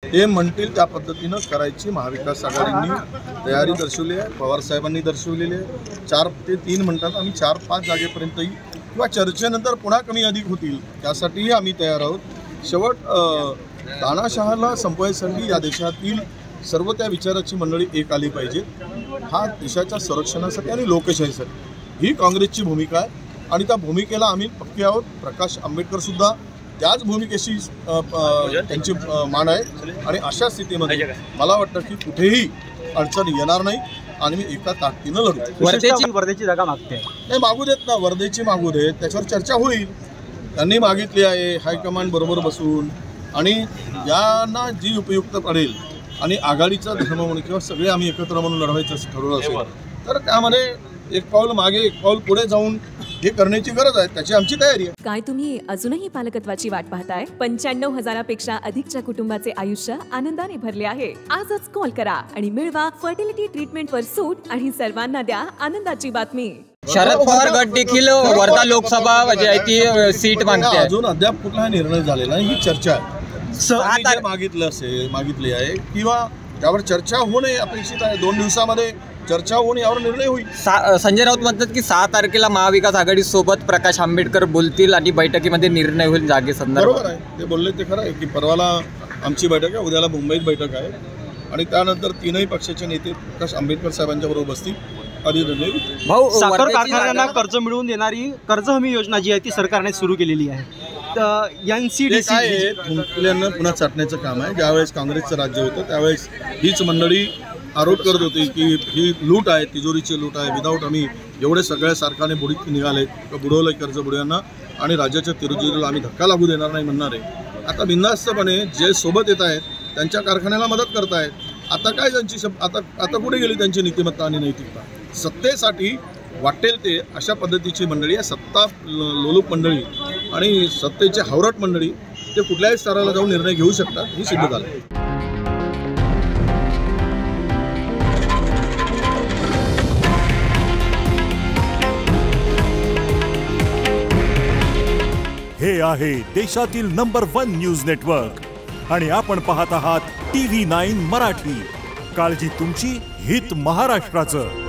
ते म्हणतील त्या पद्धतीनं करायची महाविकास आघाडींनी तयारी दर्शवली आहे, पवार साहेबांनी दर्शवलेली आहे। 4 ते 3 म्हणतात, आम्ही 4-5 जागेपर्यंतही किंवा चर्चेनंतर पुन्हा कमी अधिक होतील त्यासाठीही आम्ही तयार आहोत। शेवट तानाशहाला संपवायसाठी या देशातील सर्व त्या विचाराची मंडळी एक आली पाहिजे। हा देशाच्या संरक्षणासाठी आणि लोकशाहीसाठी ही काँग्रेसची भूमिका आहे आणि त्या भूमिकेला आम्ही पक्के आहोत। प्रकाश आंबेडकर सुद्धा त्याच भूमिकेशी त्यांची मान आहे आणि अशा स्थितीमध्ये मला वाटतं की कुठेही अडचण येणार नाही आणि मी एका ताकदीनं लढू। वर्धेची जागा मागते नाही, मागू देत ना, वर्धेची मागू देत, त्याच्यावर चर्चा होईल। त्यांनी मागितली आहे हायकमांड बरोबर बसून आणि यांना जी उपयुक्त पडेल आणि आघाडीचा धर्म म्हणून किंवा सगळे आम्ही एकत्र म्हणून लढवायचं असं ठरवलं असेल तर त्यामध्ये एक पाऊल मागे एक पाऊल पुढे जाऊन हे करण्याची गरज आहे, त्याची आमची तयारी आहे। काय तुम्ही अजूनही पालकत्वाची वाट पाहताय? 95,000 पेक्षा अधिकच्या कुटुंबाचे आयुष्य आनंदाने भरले आहे। आजच कॉल करा आणि मिळवा फर्टिलिटी ट्रीटमेंटवर सूट आणि सर्वांना द्या आनंदाची बातमी। शरद पवार गट देखील वर्धा लोकसभा ती सीट मागते। अजून अद्याप कुठला निर्णय झालेला नाही, ही चर्चा आहे। मागितली आहे किंवा त्यावर चर्चा होणे अपेक्षित आहे। 2 दिवसामध्ये चर्चा होऊन यावर निर्णय होईल। संजय राऊत म्हणतात की 6 तारखेला महाविकास आघाडी सोबत प्रकाश आंबेडकर बोलतील आणि बैठकीमध्ये निर्णय होईल जागेसंदर्भात। बरोबर आहे, ते बोलले ते खरं आहे की परवाला आमची बैठक आहे, उद्याला मुंबईत बैठक आहे आणि त्यानंतर 3ही पक्षाचे नेते प्रकाश आंबेडकर साहेबांच्या बरोबर बसतील आणि निर्णय होईल। भाऊ, साखर कारखान्यांना कर्ज मिळवून देणारी कर्ज हमी योजना जी आहे ती सरकारने सुरू केलेली आहे। NCDC थुंकल्यानं पुन्हा चाटण्याचं काम आहे। ज्यावेळेस काँग्रेसचं राज्य होतं त्यावेळेस हीच मंडळी आरोप करत होती की ही लूट आहे, तिजोरीची लूट आहे। विदाऊट आम्ही एवढे सगळ्या सरकारने बुडीत निघाले, बुडवलं कर्ज बुड्यांना आणि राज्याच्या तिजोरीला आम्ही धक्का लागू देणार नाही म्हणणार आहे। आता बिनधास्तपणे जे सोबत येत आहेत त्यांच्या कारखान्याला मदत करतायत। आता काय त्यांची आता कुठे गेली त्यांची नीतिमत्ता आणि नैतिकता? सत्तेसाठी वाटेल ते अशा पद्धतीची मंडळी आहे, सत्ता लोलूप मंडळी आणि सत्तेचे हावरट मंडळी ते कुठल्याही स्तराला जाऊन निर्णय घेऊ शकतात, हे सिद्ध झालं। हे आहे देशातील नंबर 1 न्यूज नेटवर्क आणि आपण पाहत आहात TV9 मराठी। काळजी तुमची, हित महाराष्ट्राचं।